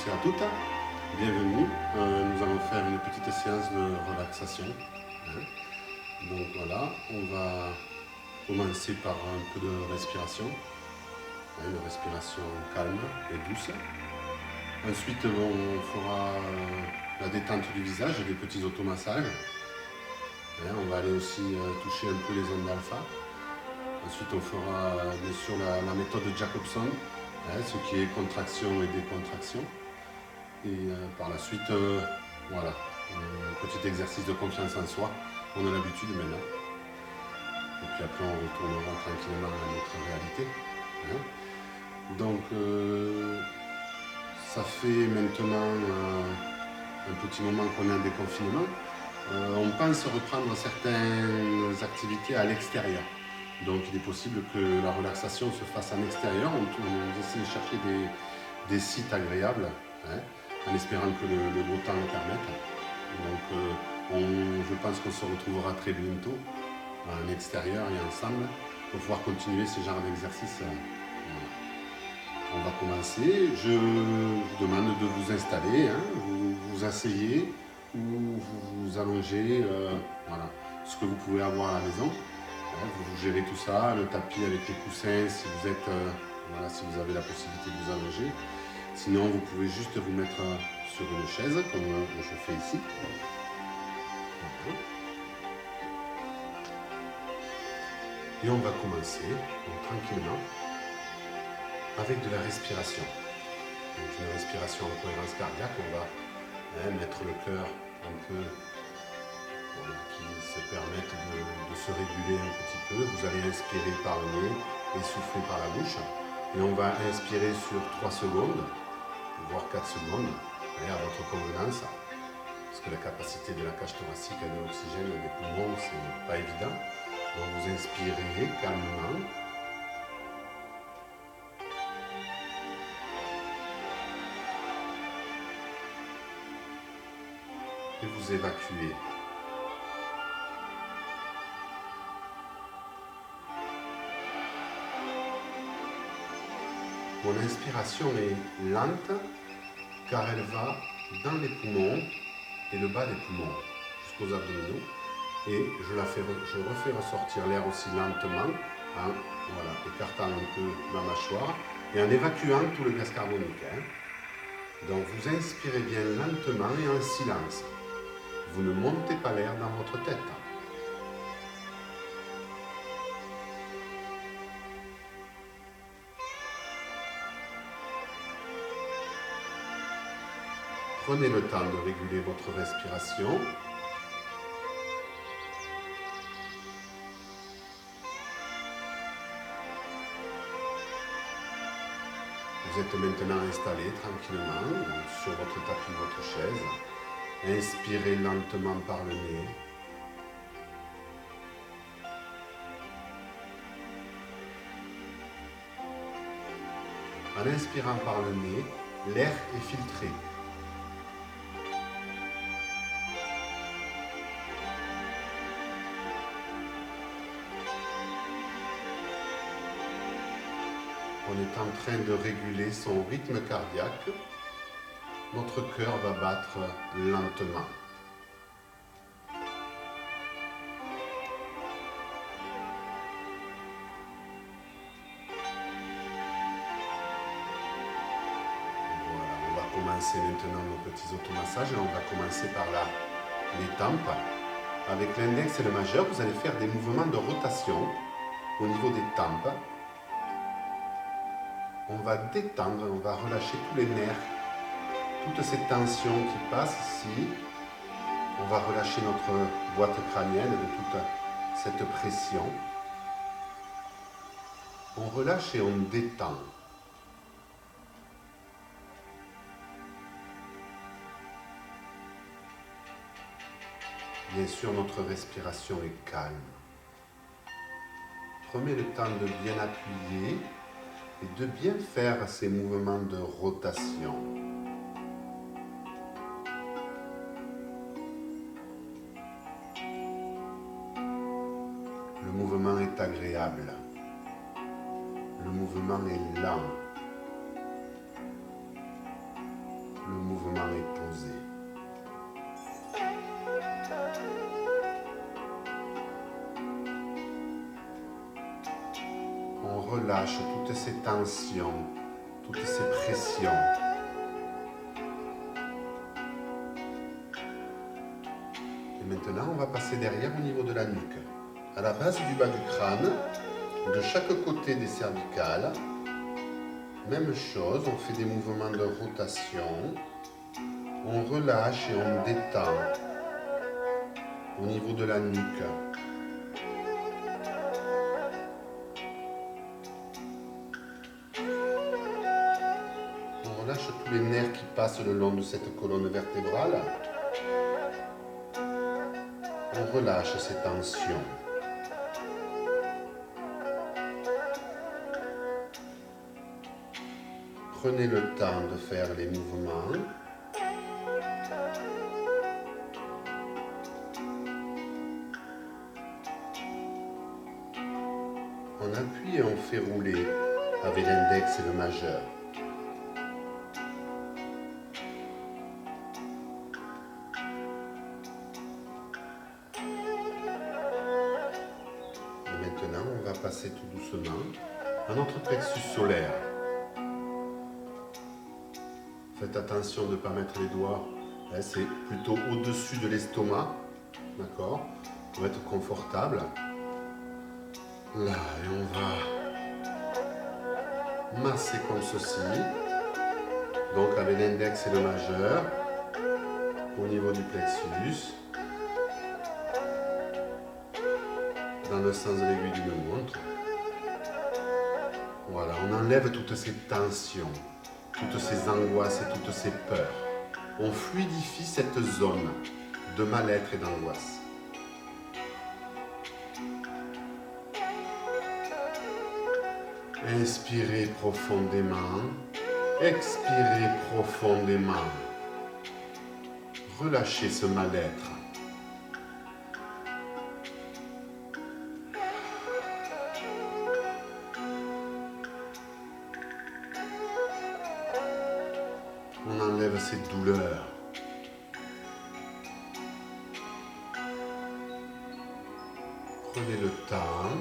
et à toutes, bienvenue. Nous allons faire une petite séance de relaxation. Donc voilà, on va commencer par un peu de respiration, une respiration calme et douce. Ensuite, on fera la détente du visage et des petits automassages. On va aller aussi toucher un peu les ondes alpha. Ensuite, on fera bien sûr la méthode Jacobson, ce qui est contraction et décontraction. Et par la suite, voilà, un petit exercice de confiance en soi. On a l'habitude maintenant. Et puis après, on retournera tranquillement à notre réalité. Donc, ça fait maintenant un petit moment qu'on est en déconfinement. On pense reprendre certaines activités à l'extérieur. Donc, il est possible que la relaxation se fasse en extérieur. On essaie de chercher des sites agréables, en espérant que le beau temps le permette. Donc, je pense qu'on se retrouvera très bientôt en extérieur et ensemble pour pouvoir continuer ce genre d'exercice. On va commencer. Je vous demande de vous installer, vous vous asseyez ou vous vous allongez, voilà, ce que vous pouvez avoir à la maison. Vous gérez tout ça, le tapis avec les coussins si vous êtes, voilà, si vous avez la possibilité de vous allonger. Sinon, vous pouvez juste vous mettre sur une chaise, comme je fais ici. Et on va commencer, tranquillement, avec de la respiration. Donc une respiration en cohérence cardiaque, on va mettre le cœur un peu, voilà, qui se permette de se réguler un petit peu. Vous allez inspirer par le nez et souffler par la bouche. Et on va inspirer sur 3 secondes, voire 4 secondes, à votre convenance. Parce que la capacité de la cage thoracique à de l'oxygène des poumons, c'est pas évident. Donc vous inspirez calmement. Et vous évacuez. Mon inspiration est lente car elle va dans les poumons et le bas des poumons jusqu'aux abdominaux. Et je refais ressortir l'air aussi lentement en écartant un peu ma mâchoire et en évacuant tout le gaz carbonique. Donc vous inspirez bien lentement et en silence. Vous ne montez pas l'air dans votre tête. Prenez le temps de réguler votre respiration. Vous êtes maintenant installé tranquillement sur votre tapis, votre chaise. Inspirez lentement par le nez. En inspirant par le nez, l'air est filtré. On est en train de réguler son rythme cardiaque. Notre cœur va battre lentement. Voilà, on va commencer maintenant nos petits automassages et on va commencer par les tempes. Avec l'index et le majeur, vous allez faire des mouvements de rotation au niveau des tempes. On va détendre, on va relâcher tous les nerfs, toutes ces tensions qui passent ici. On va relâcher notre boîte crânienne de toute cette pression. On relâche et on détend. Bien sûr, notre respiration est calme. Prenez le temps de bien appuyer et de bien faire ces mouvements de rotation. Le mouvement est agréable. Le mouvement est lent. relâche toutes ces tensions, toutes ces pressions. Et maintenant, on va passer derrière au niveau de la nuque. À la base du bas du crâne, de chaque côté des cervicales, même chose, on fait des mouvements de rotation, on relâche et on détend au niveau de la nuque. On relâche tous les nerfs qui passent le long de cette colonne vertébrale. On relâche ces tensions. Prenez le temps de faire les mouvements. On appuie et on fait rouler avec l'index et le majeur. Et maintenant, on va passer tout doucement à notre plexus solaire. Faites attention de ne pas mettre les doigts, c'est plutôt au-dessus de l'estomac, d'accord, pour être confortable. Là, et on va masser comme ceci, donc avec l'index et le majeur, au niveau du plexus, dans le sens de l'aiguille d'une montre. Voilà, on enlève toutes ces tensions, toutes ces angoisses et toutes ces peurs. On fluidifie cette zone de mal-être et d'angoisse. Inspirez profondément, expirez profondément. Relâchez ce mal-être. On enlève ces douleurs. Prenez le temps.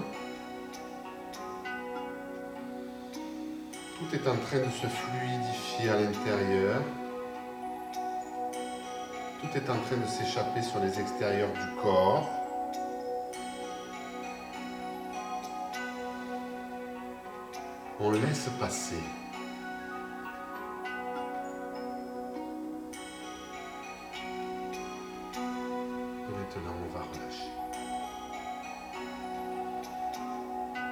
Tout est en train de se fluidifier à l'intérieur. Tout est en train de s'échapper sur les extérieurs du corps. On laisse passer. Et maintenant, on va relâcher.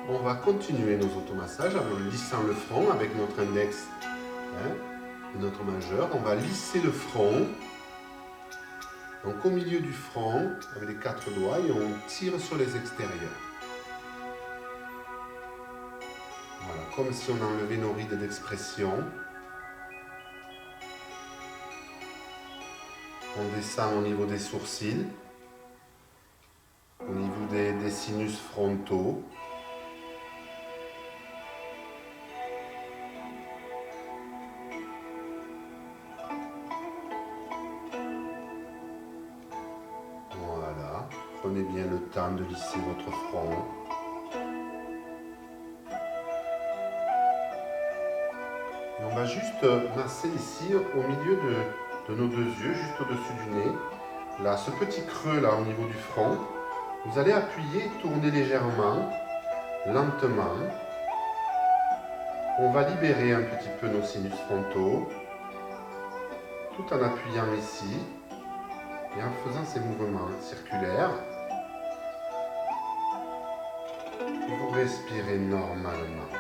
On va continuer nos automassages en lissant le front avec notre index et notre majeur. On va lisser le front. Donc au milieu du front, avec les 4 doigts, et on tire sur les extérieurs. Voilà, comme si on enlevait nos rides d'expression. On descend au niveau des sourcils, au niveau des sinus frontaux. Voilà, prenez bien le temps de lisser votre front. Et on va juste masser ici au milieu de nos 2 yeux, juste au-dessus du nez. Là, ce petit creux là au niveau du front, vous allez appuyer, tourner légèrement, lentement. On va libérer un petit peu nos sinus frontaux, tout en appuyant ici et en faisant ces mouvements circulaires. Vous respirez normalement.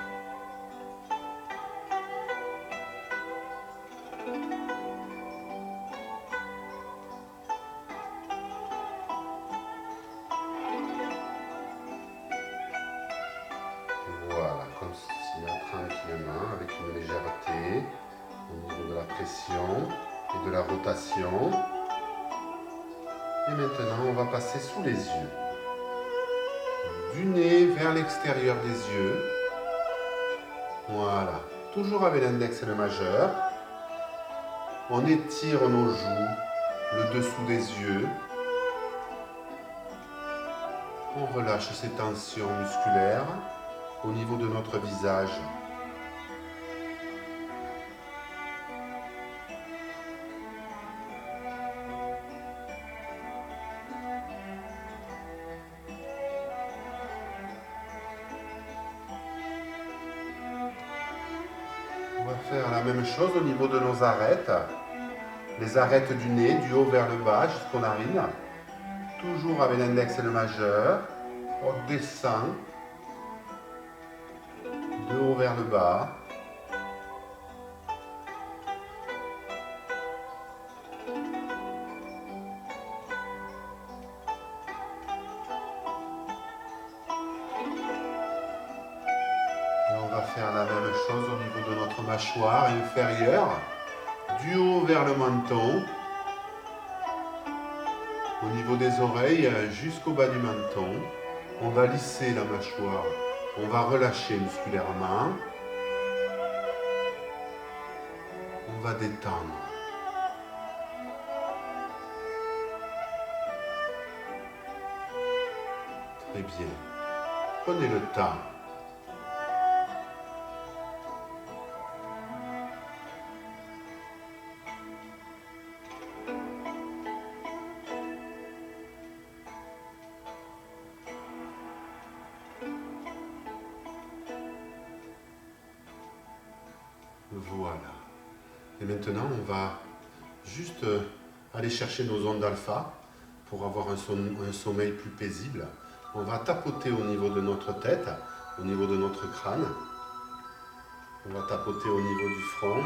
Voilà, comme ceci, tranquillement, avec une légèreté au niveau de la pression et de la rotation. Et maintenant, on va passer sous les yeux. Du nez vers l'extérieur des yeux. Voilà, toujours avec l'index et le majeur. On étire nos joues, le dessous des yeux. On relâche ces tensions musculaires. au niveau de notre visage. On va faire la même chose au niveau de nos arêtes. Les arêtes du nez, du haut vers le bas jusqu'aux narines. Toujours avec l'index et le majeur. On descend de haut vers le bas. Et on va faire la même chose au niveau de notre mâchoire inférieure. Du haut vers le menton. Au niveau des oreilles jusqu'au bas du menton. On va lisser la mâchoire. On va relâcher musculairement. On va détendre. Très bien. Prenez le temps. Voilà. Et maintenant, on va juste aller chercher nos ondes alpha pour avoir un sommeil plus paisible. On va tapoter au niveau de notre tête, au niveau de notre crâne. On va tapoter au niveau du front,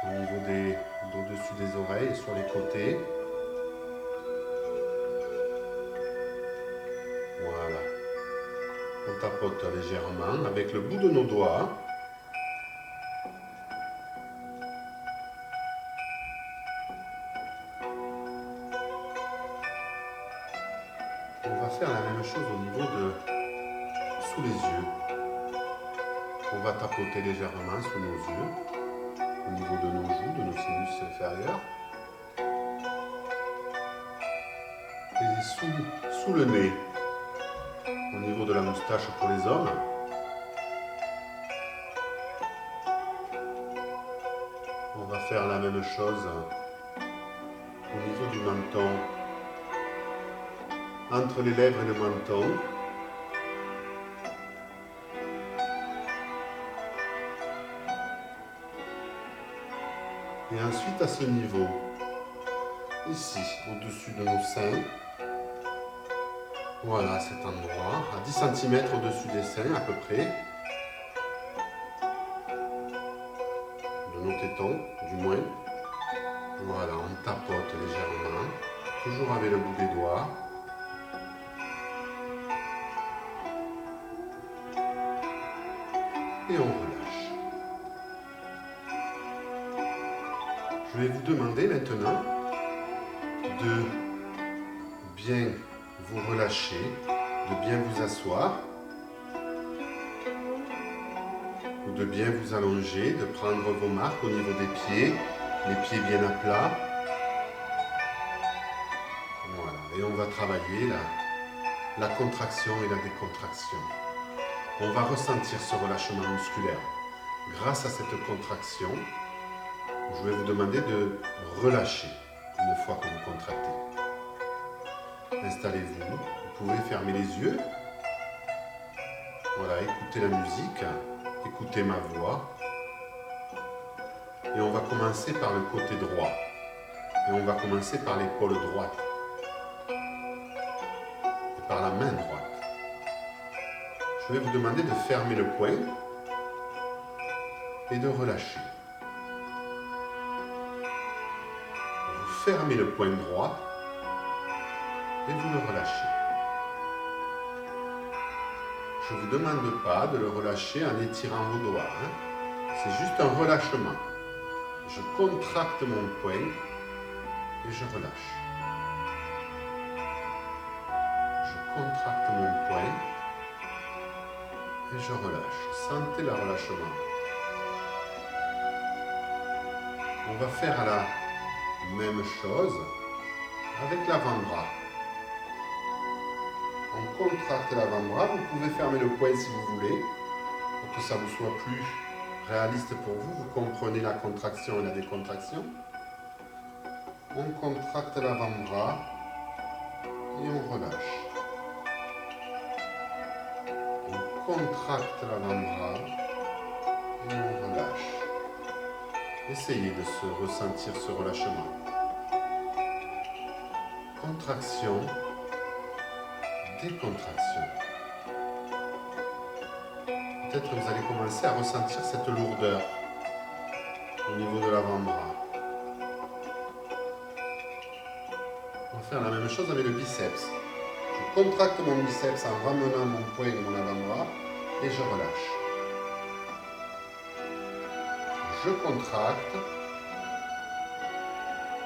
au niveau d'au-dessus des oreilles et sur les côtés. Voilà. On tapote légèrement avec le bout de nos doigts. On va faire la même chose au niveau de sous les yeux. On va tapoter légèrement sous nos yeux, au niveau de nos joues, de nos sinus inférieurs. Et sous le nez, au niveau de la moustache pour les hommes. On va faire la même chose au niveau du menton, entre les lèvres et le menton. Et ensuite à ce niveau, ici, au-dessus de nos seins, voilà, à cet endroit, à 10 cm au-dessus des seins à peu près, de nos tétons, du moins. Voilà, on tapote légèrement, toujours avec le bout des doigts. Et on relâche. Je vais vous demander maintenant de bien vous relâcher, de bien vous asseoir ou de bien vous allonger, de prendre vos marques au niveau des pieds, les pieds bien à plat. Voilà, et on va travailler la contraction et la décontraction. On va ressentir ce relâchement musculaire. Grâce à cette contraction, je vais vous demander de relâcher une fois que vous contractez. Installez-vous, vous pouvez fermer les yeux. Voilà, écoutez la musique, écoutez ma voix. Et on va commencer par le côté droit. Et on va commencer par l'épaule droite. Et par la main droite. Je vais vous demander de fermer le poing et de relâcher. Vous fermez le poing droit et vous le relâchez. Je ne vous demande pas de le relâcher en étirant vos doigts. C'est juste un relâchement. Je contracte mon poing et je relâche. Je contracte mon poing et je relâche. Sentez le relâchement. On va faire la même chose avec l'avant-bras. On contracte l'avant-bras. Vous pouvez fermer le poing si vous voulez, pour que ça vous soit plus réaliste pour vous. Vous comprenez la contraction et la décontraction. On contracte l'avant-bras et on relâche. On contracte l'avant-bras et on relâche. Essayez de se ressentir ce relâchement. Contraction, décontraction. Peut-être que vous allez commencer à ressentir cette lourdeur au niveau de l'avant-bras. On va faire la même chose avec le biceps. Je contracte mon biceps en ramenant mon poing et mon avant-bras et je relâche. Je contracte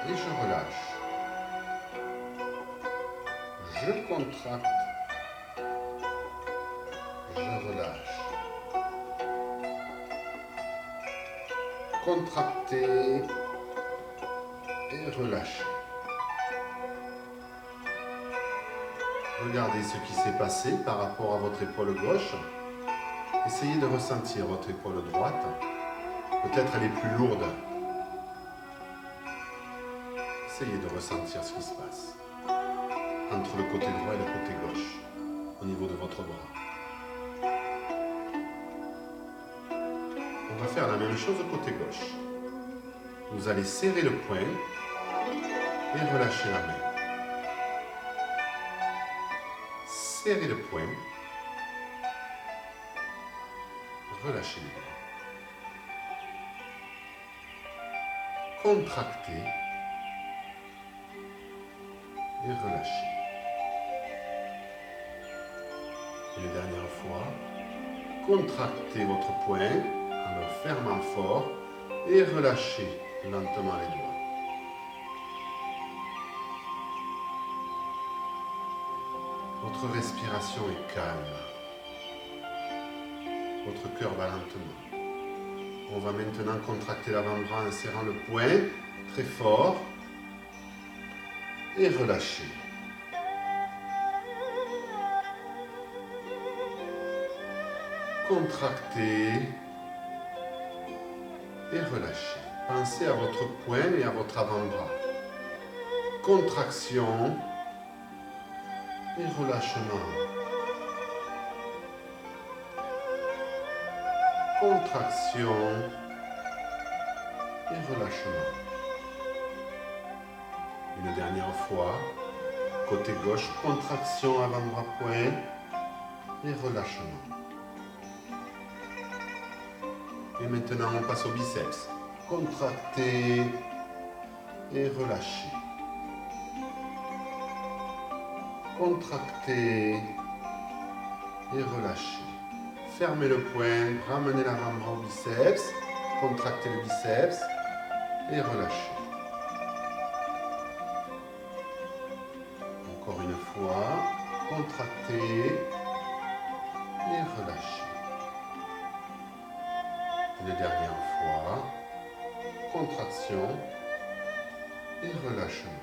et je relâche. Je contracte, je relâche. Contracter et relâcher. Regardez ce qui s'est passé par rapport à votre épaule gauche. Essayez de ressentir votre épaule droite. Peut-être elle est plus lourde. Essayez de ressentir ce qui se passe entre le côté droit et le côté gauche, au niveau de votre bras. On va faire la même chose au côté gauche. Vous allez serrer le poing et relâcher la main. Serrez le poing, relâchez les bras. Contractez et relâchez. Une dernière fois, contractez votre poing en le fermant fort et relâchez lentement les doigts. Votre respiration est calme. Votre cœur bat lentement. On va maintenant contracter l'avant-bras en serrant le poing très fort et relâcher. Contractez et relâchez. Pensez à votre poing et à votre avant-bras. Contraction et relâchement. Contraction et relâchement. Une dernière fois. Côté gauche, contraction avant-bras poing et relâchement. Et maintenant, on passe au biceps. Contractez et relâchez. Contractez et relâchez. Fermez le poing, ramenez l'avant-bras au biceps, contractez le biceps et relâchez. Encore une fois, contractez et relâchez. Une dernière fois, contraction et relâchement.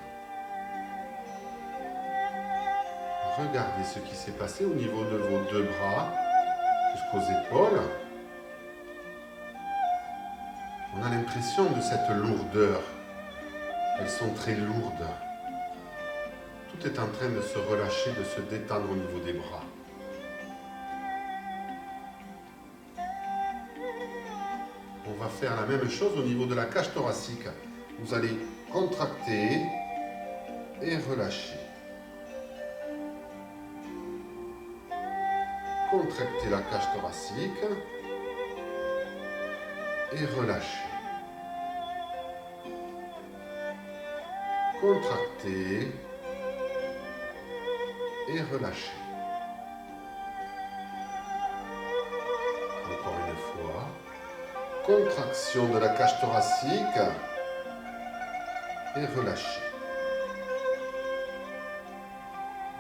Regardez ce qui s'est passé au niveau de vos deux bras jusqu'aux épaules. On a l'impression de cette lourdeur. Elles sont très lourdes. Tout est en train de se relâcher, de se détendre au niveau des bras. On va faire la même chose au niveau de la cage thoracique. Vous allez contracter et relâcher. Contractez la cage thoracique et relâchez. Contractez et relâchez. Encore une fois. Contraction de la cage thoracique et relâchez.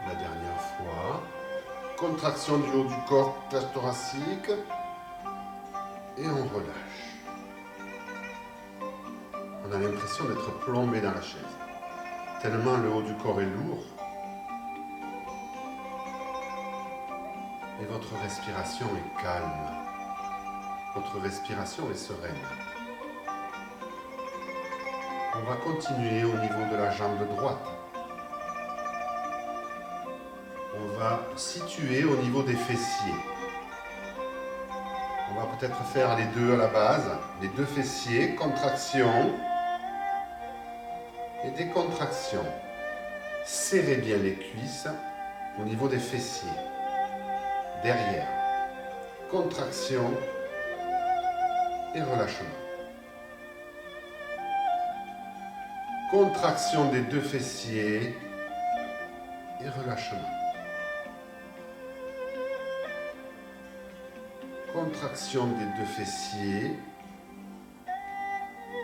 La dernière fois. Contraction du haut du corps, cage thoracique et on relâche. On a l'impression d'être plombé dans la chaise. Tellement le haut du corps est lourd. et votre respiration est calme. Votre respiration est sereine. On va continuer au niveau de la jambe droite. On va situer au niveau des fessiers. On va peut-être faire les deux à la base, les deux fessiers, contraction et décontraction. Serrez bien les cuisses au niveau des fessiers, derrière, contraction et relâchement. Contraction des deux fessiers et relâchement. Contraction des deux fessiers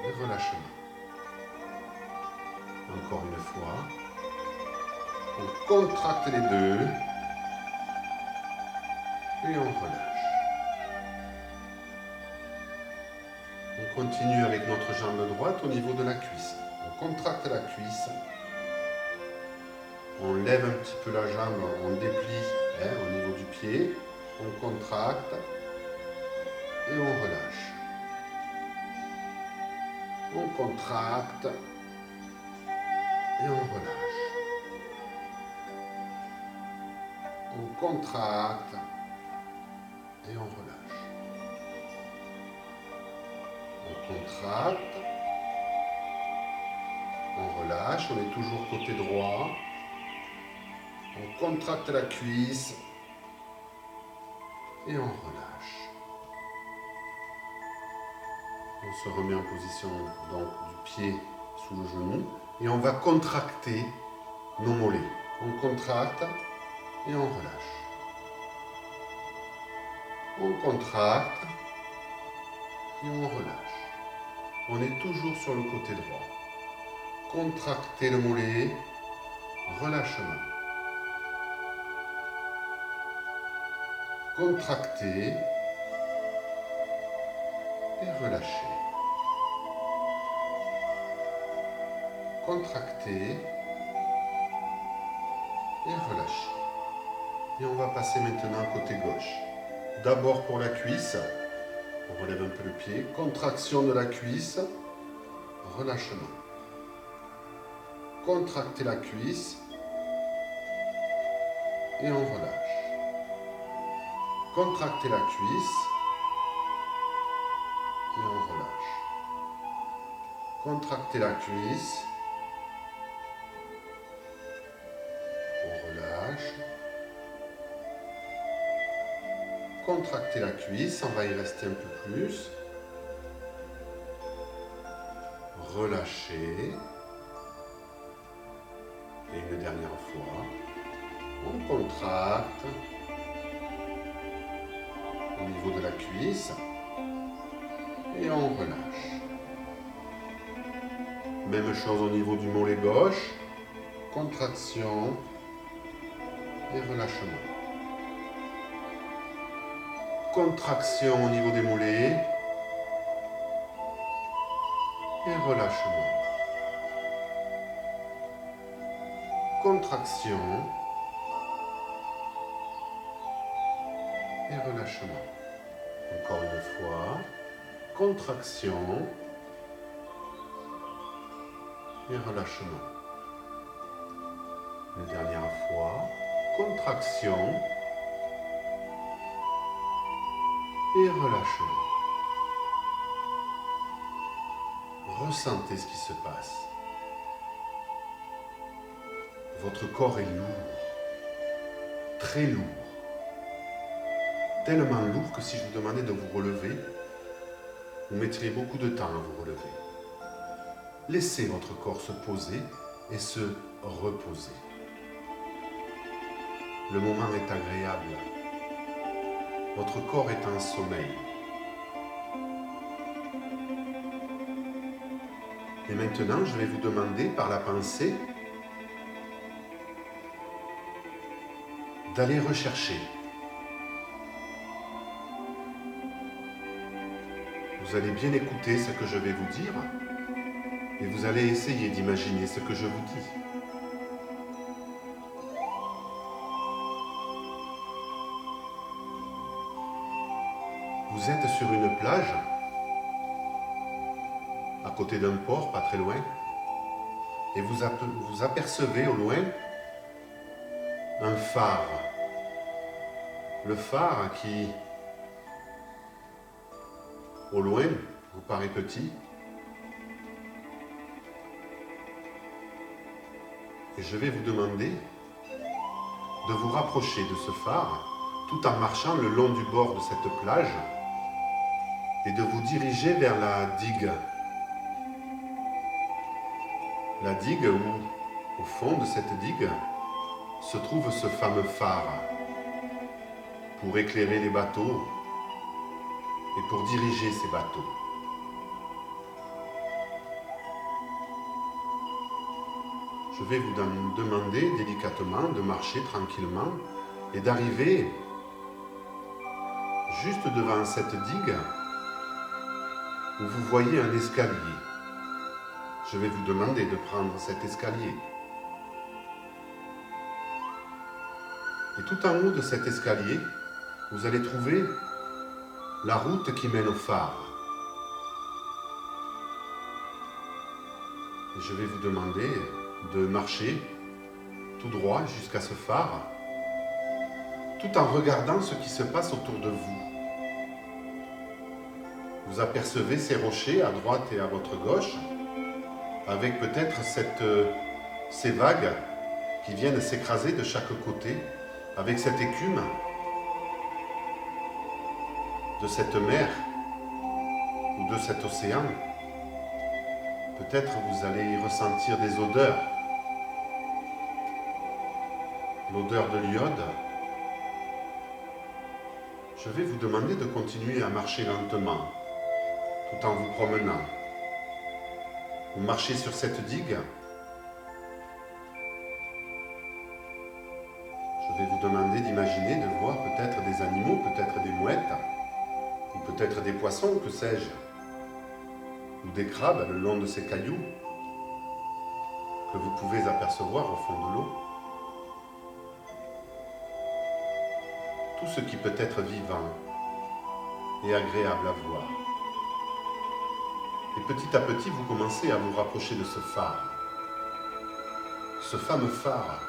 et relâchement. Encore une fois. On contracte les deux et on relâche. On continue avec notre jambe droite au niveau de la cuisse. On contracte la cuisse. On lève un petit peu la jambe, on déplie au niveau du pied. On contracte et on relâche. On contracte et on relâche. On contracte et on relâche. On contracte, on relâche, on est toujours côté droit. On contracte la cuisse et on relâche. On se remet en position donc du pied sous le genou et on va contracter nos mollets. On contracte et on relâche. On contracte et on relâche. On est toujours sur le côté droit. Contractez le mollet, relâchement. Contractez et relâchez. Contractez et relâchez. Et on va passer maintenant côté gauche. D'abord pour la cuisse, on relève un peu le pied, contraction de la cuisse, relâchement. Contractez la cuisse et on relâche. Contractez la cuisse et on relâche. Contractez la cuisse, on relâche. Contractez la cuisse, on va y rester un peu plus. Relâchez. Et une dernière fois, on contracte au niveau de la cuisse et on relâche. Même chose au niveau du mollet gauche, contraction et relâchement. Contraction au niveau des mollets et relâchement. Contraction et relâchement. Encore une fois, contraction et relâchement. Une dernière fois, contraction et relâchement. Ressentez ce qui se passe. Votre corps est lourd, très lourd. Tellement lourd que si je vous demandais de vous relever, vous mettriez beaucoup de temps à vous relever. Laissez votre corps se poser et se reposer. Le moment est agréable. Votre corps est en sommeil. Et maintenant, je vais vous demander par la pensée d'aller rechercher. Vous allez bien écouter ce que je vais vous dire et vous allez essayer d'imaginer ce que je vous dis. Vous êtes sur une plage, à côté d'un port, pas très loin, et vous apercevez au loin un phare. Le phare qui, au loin, vous paraît petit. Et je vais vous demander de vous rapprocher de ce phare tout en marchant le long du bord de cette plage et de vous diriger vers la digue. La digue où, au fond de cette digue, se trouve ce fameux phare pour éclairer les bateaux et pour diriger ces bateaux. Je vais vous demander délicatement de marcher tranquillement et d'arriver juste devant cette digue où vous voyez un escalier. Je vais vous demander de prendre cet escalier. Et tout en haut de cet escalier, vous allez trouver la route qui mène au phare. Et je vais vous demander de marcher tout droit jusqu'à ce phare, tout en regardant ce qui se passe autour de vous. Vous apercevez ces rochers à droite et à votre gauche, avec peut-être ces vagues qui viennent s'écraser de chaque côté, avec cette écume de cette mer ou de cet océan. Peut-être vous allez y ressentir des odeurs. L'odeur de l'iode. Je vais vous demander de continuer à marcher lentement, tout en vous promenant. Vous marchez sur cette digue. Je vais vous demander d'imaginer, de voir peut-être des animaux, peut-être des mouettes, ou peut-être des poissons, que sais-je, ou des crabes le long de ces cailloux que vous pouvez apercevoir au fond de l'eau. Tout ce qui peut être vivant et agréable à voir. Et petit à petit, vous commencez à vous rapprocher de ce phare. Ce fameux phare,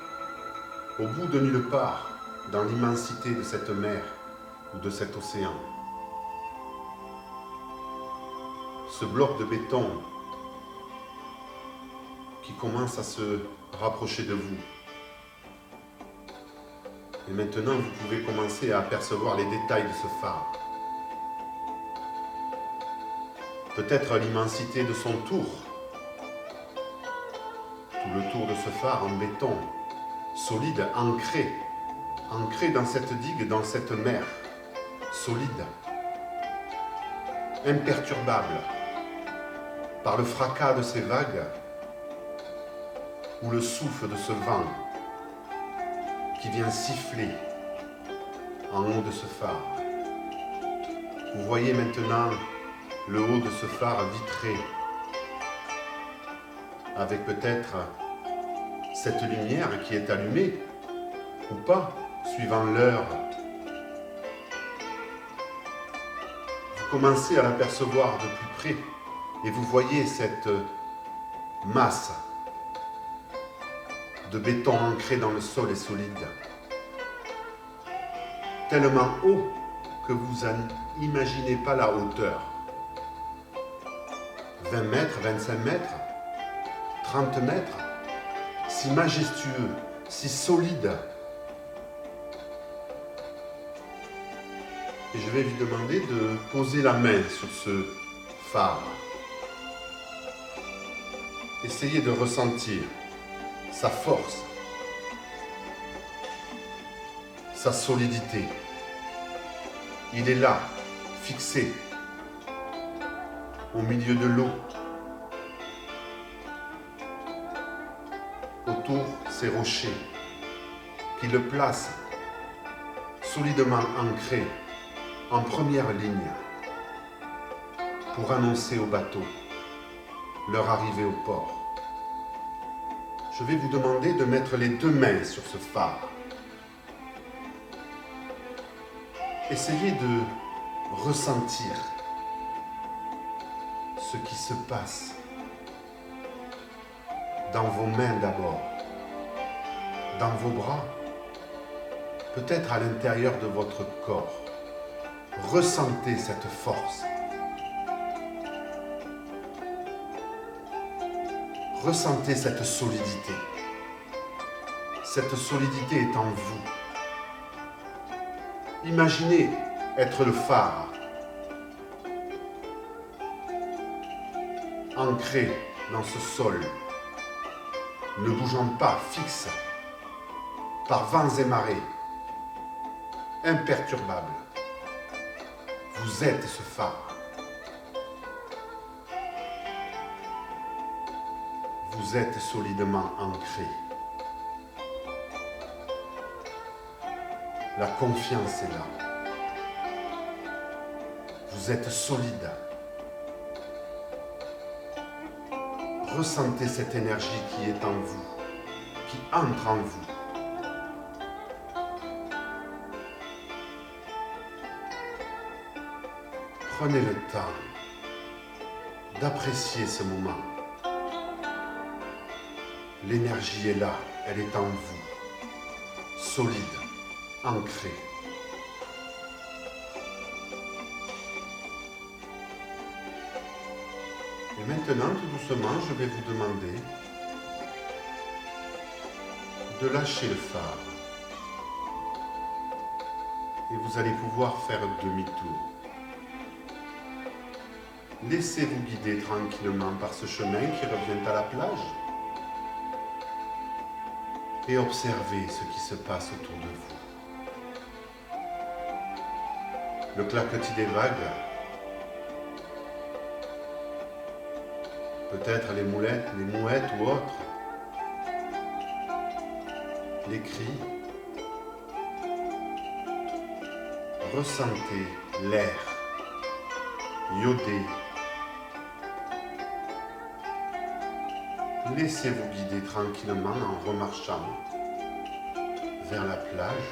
au bout de nulle part, dans l'immensité de cette mer ou de cet océan. Ce bloc de béton qui commence à se rapprocher de vous. Et maintenant, vous pouvez commencer à apercevoir les détails de ce phare. Peut-être l'immensité de son tour. Tout le tour de ce phare en béton, solide, ancré dans cette digue, dans cette mer, solide, imperturbable, par le fracas de ces vagues ou le souffle de ce vent qui vient siffler en haut de ce phare. Vous voyez maintenant le haut de ce phare vitré, avec peut-être cette lumière qui est allumée, ou pas, suivant l'heure. Vous commencez à l'apercevoir de plus près, et vous voyez cette masse de béton ancré dans le sol et solide, tellement haut que vous n'imaginez pas la hauteur. 20 mètres, 25 mètres, 30 mètres, si majestueux, si solide. Et je vais lui demander de poser la main sur ce phare. Essayez de ressentir sa force, sa solidité. Il est là, fixé, au milieu de l'eau. Autour, ces rochers qui le placent solidement ancré en première ligne pour annoncer aux bateaux leur arrivée au port. Je vais vous demander de mettre les deux mains sur ce phare. Essayez de ressentir ce qui se passe dans vos mains d'abord, dans vos bras, peut-être à l'intérieur de votre corps. Ressentez cette force. Ressentez cette solidité. Cette solidité est en vous. Imaginez être le phare, ancré dans ce sol, ne bougeant pas, fixe, par vents et marées, imperturbable. Vous êtes ce phare. Vous êtes solidement ancré. La confiance est là. Vous êtes solide. Ressentez cette énergie qui est en vous, qui entre en vous. Prenez le temps d'apprécier ce moment. L'énergie est là, elle est en vous, solide, ancrée. Et maintenant, tout doucement, je vais vous demander de lâcher le phare. Et vous allez pouvoir faire demi-tour. Laissez-vous guider tranquillement par ce chemin qui revient à la plage. Et observez ce qui se passe autour de vous. Le claquetis des vagues. Peut-être les mouettes ou autres. Les cris. Ressentez l'air iodé. Laissez-vous guider tranquillement en remarchant vers la plage,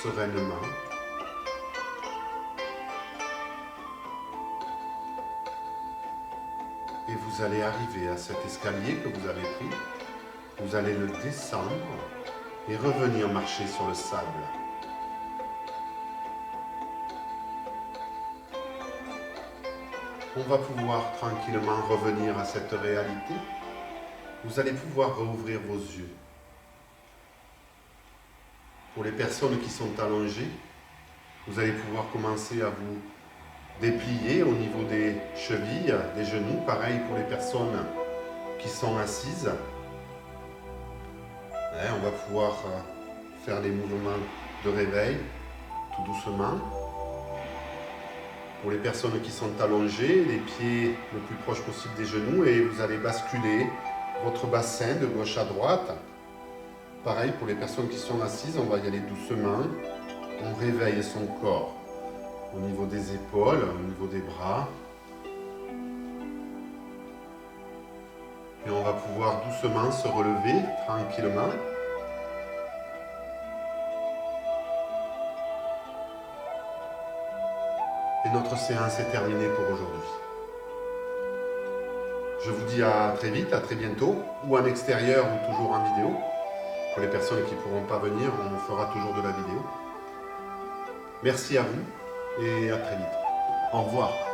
sereinement. Et vous allez arriver à cet escalier que vous avez pris. Vous allez le descendre et revenir marcher sur le sable. On va pouvoir tranquillement revenir à cette réalité. Vous allez pouvoir rouvrir vos yeux. Pour les personnes qui sont allongées, vous allez pouvoir commencer à vous déplier au niveau des chevilles, des genoux. Pareil pour les personnes qui sont assises. On va pouvoir faire les mouvements de réveil tout doucement. Pour les personnes qui sont allongées, les pieds le plus proche possible des genoux et vous allez basculer votre bassin de gauche à droite. Pareil pour les personnes qui sont assises, on va y aller doucement. On réveille son corps au niveau des épaules, au niveau des bras. Et on va pouvoir doucement se relever tranquillement. Et notre séance est terminée pour aujourd'hui. Je vous dis à très vite, à très bientôt, ou en extérieur ou toujours en vidéo. Pour les personnes qui ne pourront pas venir, on fera toujours de la vidéo. Merci à vous et à très vite. Au revoir.